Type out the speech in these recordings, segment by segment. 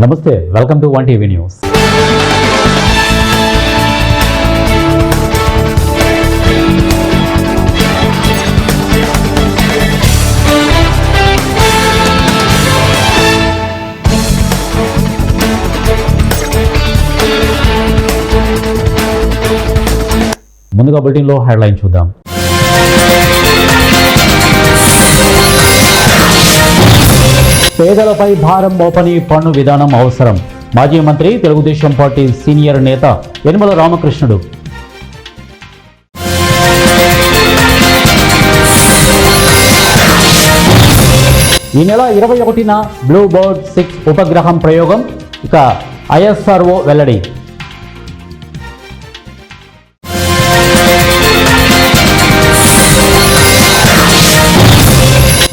నమస్తే, welcome to 1TV news. ముందుగా బులెటిన్లో హెడ్లైన్ చూద్దాం. పేదలపై భారం మోపని పన్ను విధానం అవసరం. మాజీ మంత్రి, తెలుగుదేశం పార్టీ సీనియర్ నేత యనమల రామకృష్ణుడు. ఈ నెల 21న బ్లూ బర్డ్ 6 ఉపగ్రహం ప్రయోగం. ఇక ISRO వెల్లడి.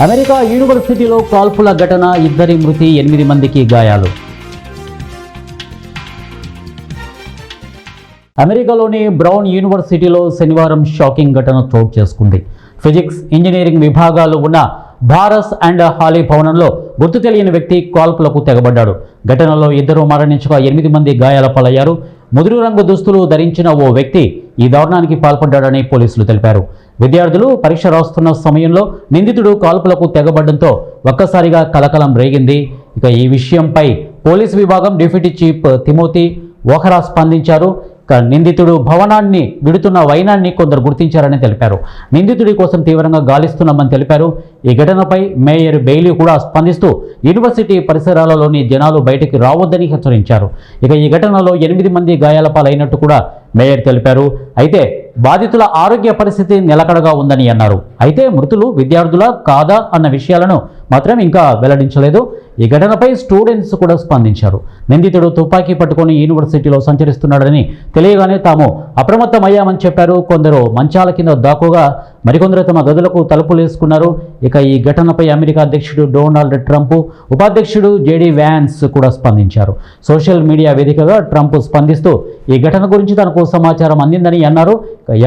అమెరికా యూనివర్సిటీలో కాల్పుల ఘటన, 2 మృతి, 8 మందికి గాయాలు. అమెరికాలోని బ్రౌన్ యూనివర్సిటీలో శనివారం షాకింగ్ ఘటన చోటు చేసుకుంది. ఫిజిక్స్, ఇంజనీరింగ్ విభాగాలు ఉన్న భారస్ అండ్ హాలీ భవనంలో గుర్తు తెలియని వ్యక్తి కాల్పులకు తెగబడ్డాడు. ఘటనలో 2 మరణించగా 8 మంది గాయాల పాలయ్యారు. ముదురు రంగు దుస్తులు ధరించిన ఓ వ్యక్తి ఈ దారుణానికి పాల్పడ్డాడని పోలీసులు తెలిపారు. విద్యార్థులు పరీక్ష రాస్తున్న సమయంలో నిందితుడు కాల్పులకు తెగబడ్డంతో ఒక్కసారిగా కలకలం రేగింది. ఇక ఈ విషయంపై పోలీసు విభాగం డిప్యూటీ చీఫ్ తిమోతి ఓహరా స్పందించారు. నిందితుడు భవనాన్ని విడుతున్న వైనాన్ని కొందరు గుర్తించారని తెలిపారు. నిందితుడి కోసం తీవ్రంగా గాలిస్తున్నామని తెలిపారు. ఈ ఘటనపై మేయర్ బెయిలీ కూడా స్పందిస్తూ యూనివర్సిటీ పరిసరాలలోని జనాలు బయటికి రావద్దని హెచ్చరించారు. ఇక ఈ ఘటనలో 8 మంది గాయాల పాలైనట్టు కూడా మేయర్ తెలిపారు. అయితే బాధితుల ఆరోగ్య పరిస్థితి నిలకడగా ఉందని అన్నారు. అయితే మృతులు విద్యార్థుల కాదా అన్న విషయాలను మాత్రం ఇంకా వెల్లడించలేదు. ఈ ఘటనపై స్టూడెంట్స్ కూడా స్పందించారు. నిందితుడు తుపాకీ పట్టుకొని యూనివర్సిటీలో సంచరిస్తున్నాడని తెలియగానే తాము అప్రమత్తమయ్యామని చెప్పారు. కొందరు మంచాల కింద దాక్కుగా మరికొందరు తమ గదులకు తలుపులేసుకున్నారు. ఇక ఈ ఘటనపై అమెరికా అధ్యక్షుడు డొనాల్డ్ ట్రంప్, ఉపాధ్యక్షుడు JD వ్యాన్స్ కూడా స్పందించారు. సోషల్ మీడియా వేదికగా ట్రంప్ స్పందిస్తూ ఈ ఘటన గురించి తనకు సమాచారం అందిందని అన్నారు.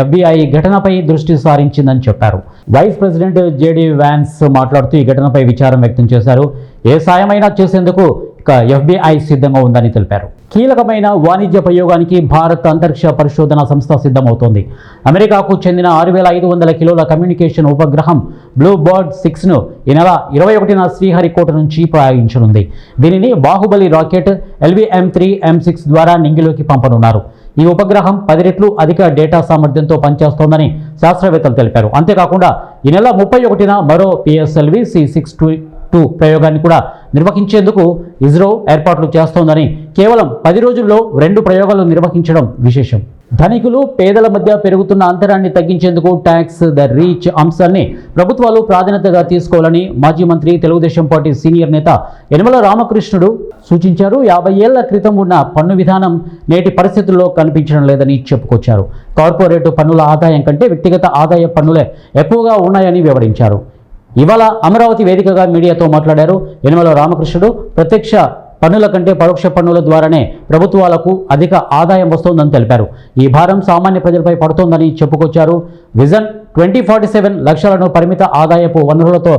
FBI ఘటనపై దృష్టి సారించిందని చెప్పారు. వైస్ ప్రెసిడెంట్ JD వ్యాన్స్ మాట్లాడుతూ ఈ ఘటనపై విచారం వ్యక్తం చేశారు. ఏ సాయమైనా చేసేందుకు ఇక FBI సిద్ధంగా ఉందని తెలిపారు. కీలకమైన వాణిజ్య ప్రయోగానికి భారత్ అంతరిక్ష పరిశోధన సంస్థ సిద్ధమవుతోంది. అమెరికాకు చెందిన 6500 కిలోల కమ్యూనికేషన్ ఉపగ్రహం బ్లూ బర్డ్ 6ను ఈ నెల 21న శ్రీహరికోట నుంచి ప్రయోగించనుంది. దీనిని బాహుబలి రాకెట్ LVM-3 M6 ద్వారా నింగిలోకి పంపనున్నారు. ఈ ఉపగ్రహం 10 రెట్లు అధిక డేటా సామర్థ్యంతో పనిచేస్తోందని శాస్త్రవేత్తలు తెలిపారు. అంతేకాకుండా ఈ నెల 31న మరో PSLV C622 ప్రయోగాన్ని కూడా నిర్వహించేందుకు ఇస్రో ఏర్పాట్లు చేస్తోందని, కేవలం 10 రోజుల్లో 2 ప్రయోగాలు నిర్వహించడం విశేషం. ధనికులు, పేదల మధ్య పెరుగుతున్న అంతరాన్ని తగ్గించేందుకు ట్యాక్స్ ద రీచ్ అంశాన్ని ప్రభుత్వాలు ప్రాధాన్యతగా తీసుకోవాలని మాజీ మంత్రి, తెలుగుదేశం పార్టీ సీనియర్ నేత యనమల రామకృష్ణుడు సూచించారు. 50 ఏళ్ల క్రితం ఉన్న పన్ను విధానం నేటి పరిస్థితుల్లో కనిపించడం లేదని చెప్పుకొచ్చారు. కార్పొరేట్ పన్నుల ఆదాయం కంటే వ్యక్తిగత ఆదాయ పన్నులే ఎక్కువగా ఉన్నాయని వివరించారు. ఇవాళ అమరావతి వేదికగా మీడియాతో మాట్లాడారు యనమల రామకృష్ణుడు. ప్రత్యక్ష పన్నుల కంటే పరోక్ష పన్నుల ద్వారానే ప్రభుత్వాలకు అధిక ఆదాయం వస్తోందని తెలిపారు. ఈ భారం సామాన్య ప్రజలపై పడుతోందని చెప్పుకొచ్చారు. విజన్ 2047 లక్షలను పరిమిత ఆదాయపు వనరులతో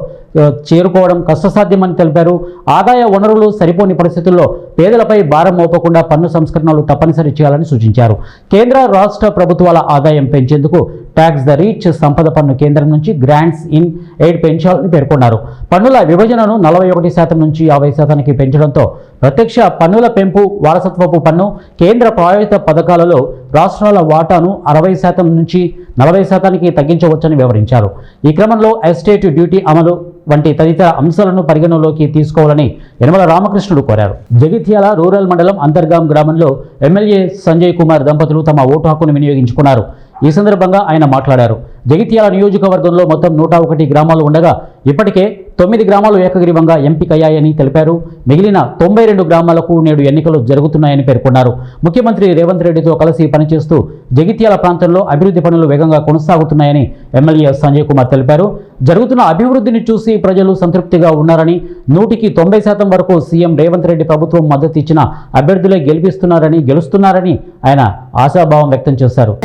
చేరుకోవడం కష్టసాధ్యమని తెలిపారు. ఆదాయ వనరులు సరిపోని పరిస్థితుల్లో పేదలపై భారం మోపకుండా పన్ను సంస్కరణలు తప్పనిసరి చేయాలని సూచించారు. కేంద్ర, రాష్ట్ర ప్రభుత్వాల ఆదాయం పెంచేందుకు ట్యాక్స్ ద రీచ్ సంపద పన్ను కేంద్రం నుంచి గ్రాంట్స్ ఇన్ ఎయిడ్ పెంచాలని పేర్కొన్నారు. పన్నుల విభజనను 41% నుంచి 50%కి పెంచడంతో ప్రత్యక్ష పన్నుల పెంపు, వారసత్వపు పన్ను, కేంద్ర ప్రాయోజిత పథకాలలో రాష్ట్రాల వాటాను 60% నుంచి 40%కి తగ్గించవచ్చని వివరించారు. ఈ క్రమంలో ఎస్టేట్ డ్యూటీ అమలు వంటి తదితర అంశాలను పరిగణలోకి తీసుకోవాలని యనమల రామకృష్ణుడు కోరారు. జగిత్యాల రూరల్ మండలం అంతర్గాం గ్రామంలో ఎమ్మెల్యే సంజయ్ కుమార్ దంపతులు తమ ఓటు హక్కును వినియోగించుకున్నారు. ఈ సందర్భంగా ఆయన మాట్లాడారు. జగిత్యాల నియోజకవర్గంలో మొత్తం 101 గ్రామాలు ఉండగా ఇప్పటికే 9 గ్రామాలు ఏకగ్రీవంగా ఎంపికయ్యాయని తెలిపారు. మిగిలిన 92 గ్రామాలకు నేడు ఎన్నికలు జరుగుతున్నాయని పేర్కొన్నారు. ముఖ్యమంత్రి రేవంత్ రెడ్డితో కలిసి పనిచేస్తూ జగిత్యాల ప్రాంతంలో అభివృద్ధి పనులు వేగంగా కొనసాగుతున్నాయని ఎమ్మెల్యే సంజయ్ కుమార్ తెలిపారు. జరుగుతున్న అభివృద్ధిని చూసి ప్రజలు సంతృప్తిగా ఉన్నారని, 100కి 90% వరకు సీఎం రేవంత్ రెడ్డి ప్రభుత్వం మద్దతు ఇచ్చిన అభ్యర్థులే గెలుస్తున్నారని ఆయన ఆశాభావం వ్యక్తం చేశారు.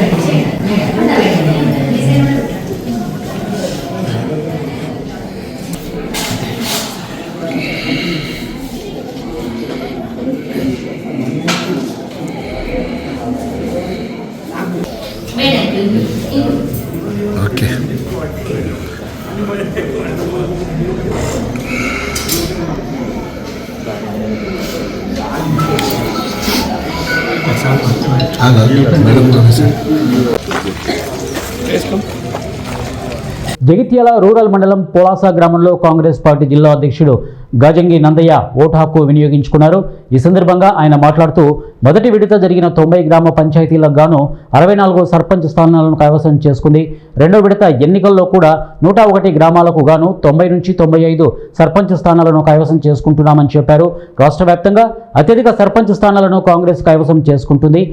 జగిత్యాల రూరల్ మండలం పోలాస గ్రామంలో కాంగ్రెస్ పార్టీ జిల్లా అధ్యక్షుడు గజంగి నందయ్య ఓటు హక్కు వినియోగించుకున్నారు. ఈ సందర్భంగా ఆయన మాట్లాడుతూ మొదటి విడత జరిగిన 90 గ్రామ పంచాయతీలకు గాను 64 సర్పంచ్ స్థానాలను కైవసం చేసుకుంది. రెండో విడత ఎన్నికల్లో కూడా 101 గ్రామాలకు గాను 90 నుంచి 95 సర్పంచ్ స్థానాలను కైవసం చేసుకుంటున్నామని చెప్పారు. రాష్ట్ర వ్యాప్తంగా అత్యధిక సర్పంచ్ స్థానాలను కాంగ్రెస్ కైవసం చేసుకుంటుంది.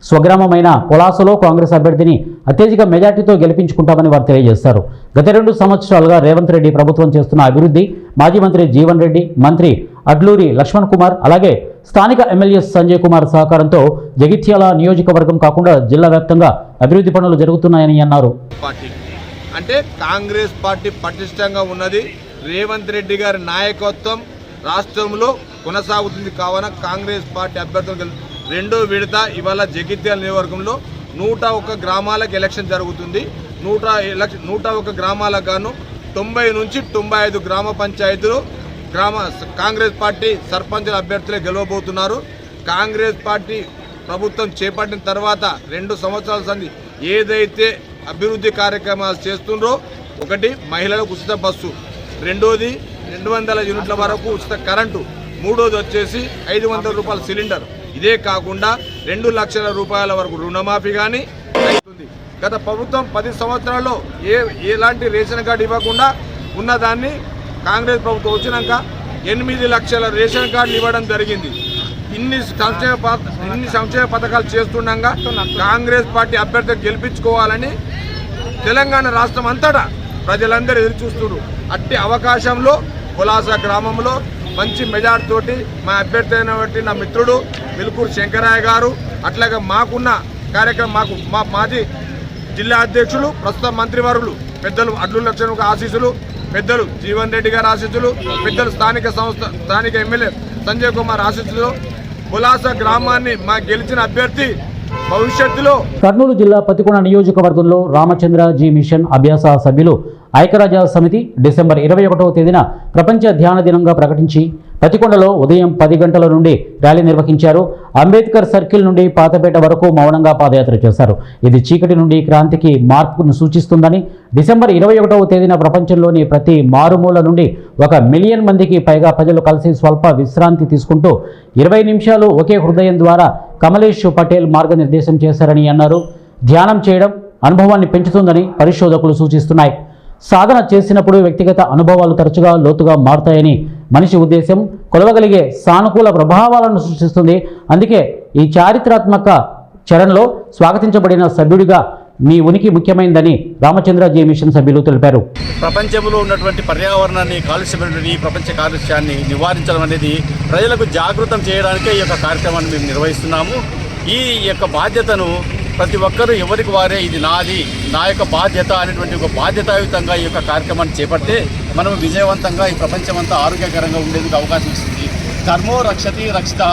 స్వగ్రామమైన పొలాసలో కాంగ్రెస్ అభ్యర్థిని అత్యధిక మెజార్టీతో గెలిపించుకుంటామని వారు తెలియజేశారు. గత 2 సంవత్సరాలుగా రేవంత్ రెడ్డి ప్రభుత్వం చేస్తున్న అభివృద్ధి, మాజీ మంత్రి జీవన్ రెడ్డి, మంత్రి అడ్లూరి లక్ష్మణ్ కుమార్, అలాగే స్థానిక ఎమ్మెల్యే సంజయ్ కుమార్ సహకారంతో జగిత్యాల నియోజకవర్గం కాకుండా జిల్లా వ్యాప్తంగా అభివృద్ధి పనులు జరుగుతున్నాయని అన్నారు. అంటే కాంగ్రెస్ పార్టీ పటిష్టంగా ఉన్నది. రేవంత్ రెడ్డి గారి నాయకత్వం రాష్ట్రంలో కొనసాగుతుంది. కావున కాంగ్రెస్ పార్టీ అభ్యర్థులు రెండో విడత ఇవాళ జగిత్యాల నియోజకవర్గంలో 101 గ్రామాలకు ఎలక్షన్ జరుగుతుంది. 101 గ్రామాలకు గాను 90 నుంచి 95 గ్రామ పంచాయతీలు కాంగ్రెస్ పార్టీ సర్పంచుల అభ్యర్థులే గెలవబోతున్నారు. కాంగ్రెస్ పార్టీ ప్రభుత్వం చేపట్టిన తర్వాత 2 సంవత్సరాల సంది ఏదైతే అభివృద్ధి కార్యక్రమాలు చేస్తుండ్రో, ఒకటి మహిళలకు ఉచిత బస్సు, రెండోది 200 యూనిట్ల వరకు ఉచిత కరెంటు, మూడోది వచ్చేసి 500 రూపాయల సిలిండర్. ఇదే కాకుండా 2 లక్షల రూపాయల వరకు రుణమాఫీ కానీ అవుతుంది. గత ప్రభుత్వం 10 సంవత్సరాల్లో ఎలాంటి రేషన్ కార్డు ఇవ్వకుండా ఉన్నదాన్ని కాంగ్రెస్ ప్రభుత్వం వచ్చినాక 8 లక్షల రేషన్ కార్డులు ఇవ్వడం జరిగింది. ఇన్ని సంక్షేమ పథకాలు చేస్తుండగా కాంగ్రెస్ పార్టీ అభ్యర్థిని గెలిపించుకోవాలని తెలంగాణ రాష్ట్రం అంతటా ప్రజలందరూ ఎదురు చూస్తున్నారు. అట్టి అవకాశంలో పులాస గ్రామంలో మంచి మెజార్టీ తోటి మా అభ్యర్థి అయినటువంటి నా మిత్రుడు వెలుకూరు శంకరయ్య గారు, అట్లాగే మాకున్న కార్యక్రమం మా మాజీ జిల్లా అధ్యక్షులు ప్రస్తుత మంత్రివర్యులు పెద్దలు అడ్లూరి లక్ష్మణ్ ఆశీస్సులు, పెద్దలు జీవన్ రెడ్డి గారి ఆశీస్సులు, పెద్దలు స్థానిక ఎమ్మెల్యే సంజయ్ కుమార్ ఆశీస్సులు, పులాస గ్రామాన్ని మా గెలిచిన అభ్యర్థి భవిష్యత్తులో. కర్నూలు జిల్లా పతికొండ నియోజకవర్గంలో రామచంద్ర జీ మిషన్ అభ్యాస సభ్యులు ఐక్యరాజ్య సమితి డిసెంబర్ 21వ తేదీన ప్రపంచ ధ్యాన దినంగా ప్రకటించి పతికొండలో ఉదయం 10 గంటల నుండి ర్యాలీ నిర్వహించారు. అంబేద్కర్ సర్కిల్ నుండి పాతపేట వరకు మౌనంగా పాదయాత్ర చేశారు. ఇది చీకటి నుండి క్రాంతికి మార్పును సూచిస్తుందని, డిసెంబర్ 21వ తేదీన ప్రపంచంలోని ప్రతి మారుమూల నుండి 1 మిలియన్ మందికి పైగా ప్రజలు కలిసి స్వల్ప విశ్రాంతి తీసుకుంటూ 20 నిమిషాలు ఒకే హృదయం ద్వారా కమలేష్ పటేల్ మార్గనిర్దేశం చేశారని అన్నారు. ధ్యానం చేయడం అనుభవాన్ని పెంచుతుందని పరిశోధకులు సూచిస్తున్నాయి. సాధన చేసినప్పుడు వ్యక్తిగత అనుభవాలు తరచుగా లోతుగా మారుతాయని, మనిషి ఉద్దేశం కొలవగలిగే సానుకూల ప్రభావాలను సృష్టిస్తుంది. అందుకే ఈ చారిత్రాత్మక చరణలో స్వాగతించబడిన సభ్యుడిగా మీ ఉనికి ముఖ్యమైనదని రామచంద్ర జీ మిషన్ సభ్యులు తెలిపారు. ప్రపంచంలో ఉన్నటువంటి పర్యావరణాన్ని కాలుష్యమైనటువంటి ఈ ప్రపంచ కాలుష్యాన్ని నివారించడం అనేది ప్రజలకు జాగృతం చేయడానికే ఈ యొక్క కార్యక్రమాన్ని మేము నిర్వహిస్తున్నాము. ఈ యొక్క బాధ్యతను ప్రతి ఒక్కరూ ఎవరికి వారే ఇది నాది, నా యొక్క బాధ్యత అనేటువంటి ఒక బాధ్యతాయుతంగా ఈ యొక్క కార్యక్రమాన్ని చేపడితే మనం విజయవంతంగా ఈ ప్రపంచమంతా ఆరోగ్యకరంగా ఉండేందుకు అవకాశం ఇస్తుంది. ధర్మో రక్షతి రక్షిత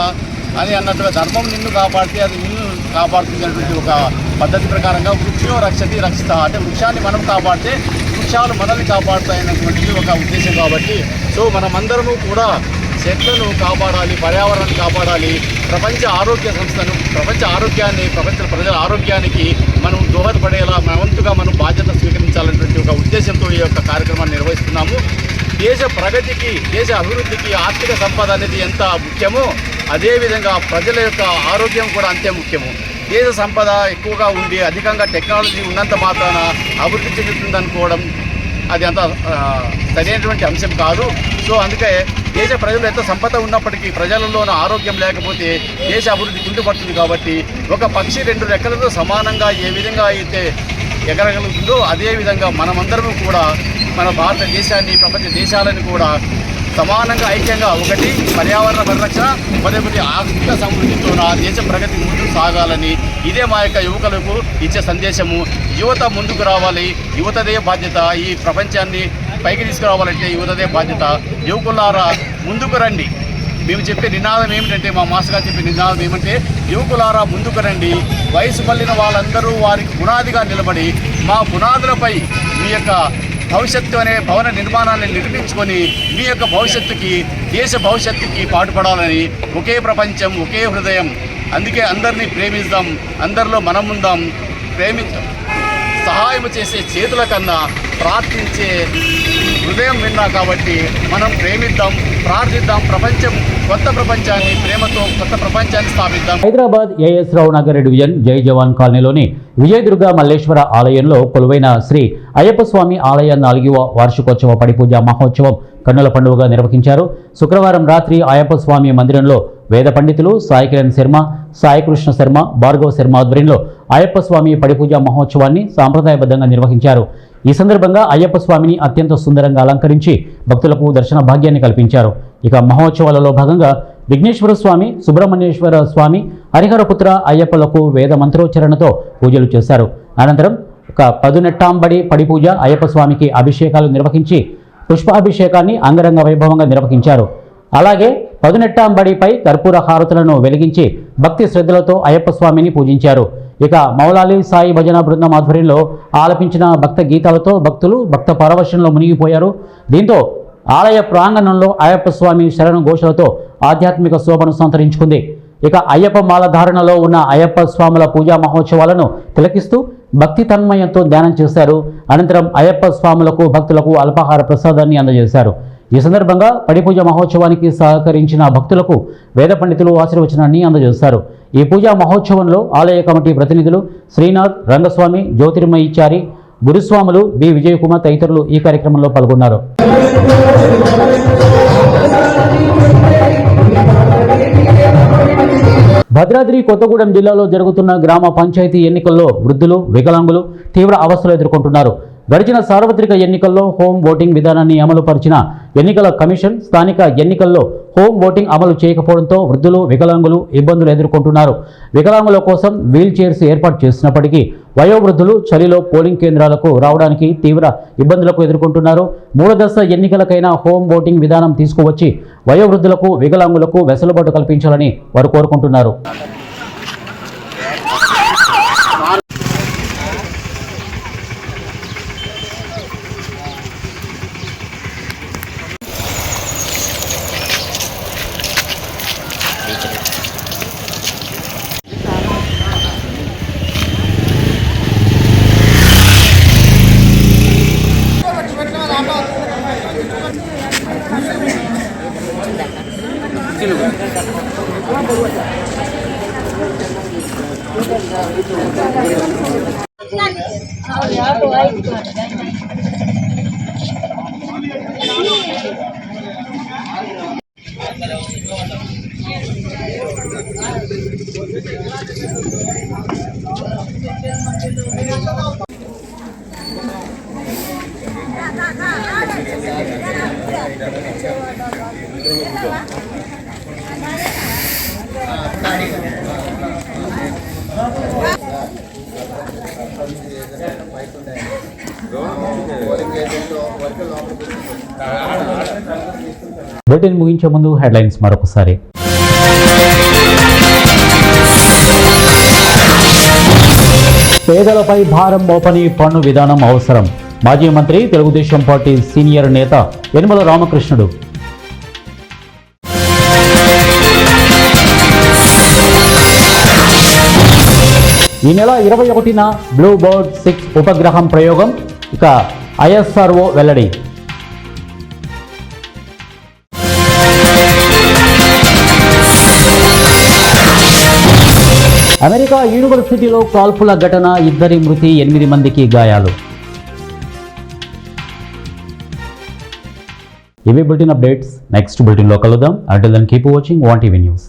అని అన్నట్టుగా ధర్మం నిన్ను కాపాడితే అది నిన్ను కాపాడుతుంది అనేటువంటి ఒక పద్ధతి ప్రకారంగా వృక్షో రక్షతి రక్షిత అంటే వృక్షాన్ని మనం కాపాడితే వృక్షాలు మనల్ని కాపాడుతాయి అనేటువంటిది ఒక ఉద్దేశం. కాబట్టి సో మనమందరము కూడా చెట్లను కాపాడాలి, పర్యావరణాన్ని కాపాడాలి, ప్రపంచ ఆరోగ్య సంస్థను, ప్రపంచ ఆరోగ్యాన్ని, ప్రపంచ ప్రజల ఆరోగ్యానికి మనం దోహదపడేలా మనవంతుగా మనం బాధ్యత స్వీకరించాలనేటువంటి ఒక ఉద్దేశంతో ఈ యొక్క కార్యక్రమాన్ని నిర్వహిస్తున్నాము. దేశ ప్రగతికి, దేశ అభివృద్ధికి ఆర్థిక సంపద అనేది ఎంత ముఖ్యమో అదేవిధంగా ప్రజల యొక్క ఆరోగ్యం కూడా అంతే ముఖ్యము. దేశ సంపద ఎక్కువగా ఉండి అధికంగా టెక్నాలజీ ఉన్నంత మాత్రాన అభివృద్ధి చెందుతుందనుకోవడం అది అంత సరైనటువంటి అంశం కాదు. సో అందుకే దేశ ప్రజలు ఎంత సంపద ఉన్నప్పటికీ ప్రజలలోన ఆరోగ్యం లేకపోతే దేశ అభివృద్ధి కుంటుపడుతుంది. కాబట్టి ఒక పక్షి 2 రెక్కలతో సమానంగా ఏ విధంగా అయితే ఎగరగలుగుతుందో అదేవిధంగా మనమందరము కూడా మన భారతదేశాన్ని, ప్రపంచ దేశాలను కూడా సమానంగా ఐక్యంగా ఒకటి పర్యావరణ పరిరక్షణ, మరొకటి ఆర్థిక సమృద్ధితో నా దేశ ప్రగతి ముందుకు సాగాలని ఇదే మా యొక్క యువకులకు ఇచ్చే సందేశము. యువత ముందుకు రావాలి, యువతదే బాధ్యత. ఈ ప్రపంచాన్ని పైకి తీసుకురావాలంటే యువతదే బాధ్యత. యువకులారా ముందుకు రండి. మేము చెప్పే నినాదం ఏమిటంటే, మా మాస్టర్ గారు చెప్పే నినాదం ఏమంటే, యువకులారా ముందుకు రండి, వయసు మళ్ళిన వాళ్ళందరూ వారికి పునాదిగా నిలబడి మా పునాదులపై మీ యొక్క భవిష్యత్తు అనే భవన నిర్మాణాన్ని నిర్మించుకొని మీ యొక్క భవిష్యత్తుకి, దేశ భవిష్యత్తుకి పాటుపడాలని ఒకే ప్రపంచం, ఒకే హృదయం, అందుకే అందరినీ ప్రేమిద్దాం, అందరిలో మనం ఉందాం, సహాయం చేసే చేతుల కన్నా ప్రార్థించే హృదయం విన్నా కాబట్టి మనం ప్రేమిద్దాం, ప్రార్థిద్దాం, కొత్త ప్రపంచాన్ని ప్రేమతో కొత్త ప్రపంచాన్ని స్థాపిద్దాం. హైదరాబాద్ ఏఎస్ రావు నగర్ డివిజన్ జై జవాన్ కాలనీలోని విజయదుర్గ మల్లేశ్వర ఆలయంలో కొలువైన శ్రీ అయ్యప్ప స్వామి ఆలయ 4వ వార్షికోత్సవ పడిపూజ మహోత్సవం కన్నుల పండుగగా నిర్వహించారు. శుక్రవారం రాత్రి అయ్యప్ప స్వామి మందిరంలో వేద పండితులు సాయి కిరణ్ శర్మ, సాయి కృష్ణ శర్మ, భార్గవ శర్మ ఆధ్వర్యంలో అయ్యప్ప స్వామి పడిపూజ మహోత్సవాన్ని సాంప్రదాయబద్ధంగా నిర్వహించారు. ఈ సందర్భంగా అయ్యప్ప స్వామిని అత్యంత సుందరంగా అలంకరించి భక్తులకు దర్శన భాగ్యాన్ని కల్పించారు. ఇక మహోత్సవాలలో భాగంగా విఘ్నేశ్వర స్వామి, సుబ్రహ్మణ్యేశ్వర స్వామి, హరిహరపుత్ర అయ్యప్పలకు వేద మంత్రోచ్చరణతో పూజలు చేశారు. అనంతరం ఒక పదునెట్టాంబడి పడిపూజ అయ్యప్ప స్వామికి అభిషేకాలు నిర్వహించి పుష్పాభిషేకాన్ని అంగరంగ వైభవంగా నిర్వహించారు. అలాగే పదునెట్టాంబడిపై కర్పూర హారతులను వెలిగించి భక్తి శ్రద్ధలతో అయ్యప్ప స్వామిని పూజించారు. ఇక మౌలాలి సాయి భజన బృందం ఆధ్వర్యంలో ఆలపించిన భక్త గీతాలతో భక్తులు భక్త పరవశంలో మునిగిపోయారు. దీంతో ఆలయ ప్రాంగణంలో అయ్యప్ప స్వామి శరణ ఘోషలతో ఆధ్యాత్మిక శోభను సంతరించుకుంది. ఇక అయ్యప్ప మాల ధారణలో ఉన్న అయ్యప్ప స్వాముల పూజా మహోత్సవాలను తిలకిస్తూ భక్తి తన్మయంతో ధ్యానం చేశారు. అనంతరం అయ్యప్ప స్వాములకు భక్తులకు అల్పాహార ప్రసాదాన్ని అందజేశారు. ఈ సందర్భంగా పడిపూజ మహోత్సవానికి సహకరించిన భక్తులకు వేద పండితులు ఆశీర్వచనాన్ని అందజేశారు. ఈ పూజా మహోత్సవంలో ఆలయ కమిటీ ప్రతినిధులు శ్రీనాథ్, రంగస్వామి, జ్యోతిర్మయిచారి, గురుస్వాములు, బి విజయకుమార్ తదితరులు ఈ కార్యక్రమంలో పాల్గొన్నారు. భద్రాద్రి కొత్తగూడెం జిల్లాలో జరుగుతున్న గ్రామ పంచాయతీ ఎన్నికల్లో వృద్ధులు, వికలాంగులు తీవ్ర అవస్థలు ఎదుర్కొంటున్నారు. గడిచిన సార్వత్రిక ఎన్నికల్లో హోమ్ ఓటింగ్ విధానాన్ని అమలు పరిచిన ఎన్నికల కమిషన్ స్థానిక ఎన్నికల్లో హోమ్ ఓటింగ్ అమలు చేయకపోవడంతో వృద్ధులు, వికలాంగులు ఇబ్బందులు ఎదుర్కొంటున్నారు. వికలాంగుల కోసం వీల్ చైర్స్ ఏర్పాటు చేసినప్పటికీ వయోవృద్ధులు చలిలో పోలింగ్ కేంద్రాలకు రావడానికి తీవ్ర ఇబ్బందులకు ఎదుర్కొంటున్నారు. 3వ దశ ఎన్నికలకైనా హోమ్ ఓటింగ్ విధానం తీసుకువచ్చి వయోవృద్ధులకు, వికలాంగులకు వెసులుబాటు కల్పించాలని వారు కోరుకుంటున్నారు. బులెటిన్ ముగించే ముందు హెడ్లైన్స్ మరొకసారి. పేదలపై భారం మోపని పన్ను విధానం అవసరం. మాజీ మంత్రి, తెలుగుదేశం పార్టీ సీనియర్ నేత యనమల రామకృష్ణుడు. ఈ నెల 21న బ్లూ బర్డ్ 6 ఉపగ్రహం ప్రయోగం. ఇక ISRO వెల్లడి. అమెరికా యూనివర్సిటీలో కాల్పుల ఘటన, 2 మృతి, 8 మందికి గాయాలు. ఇవి బులెటిన్ అప్డేట్స్. నెక్స్ట్ బులెటిన్లో కలుద్దాం. Until then keep watching 1TV news.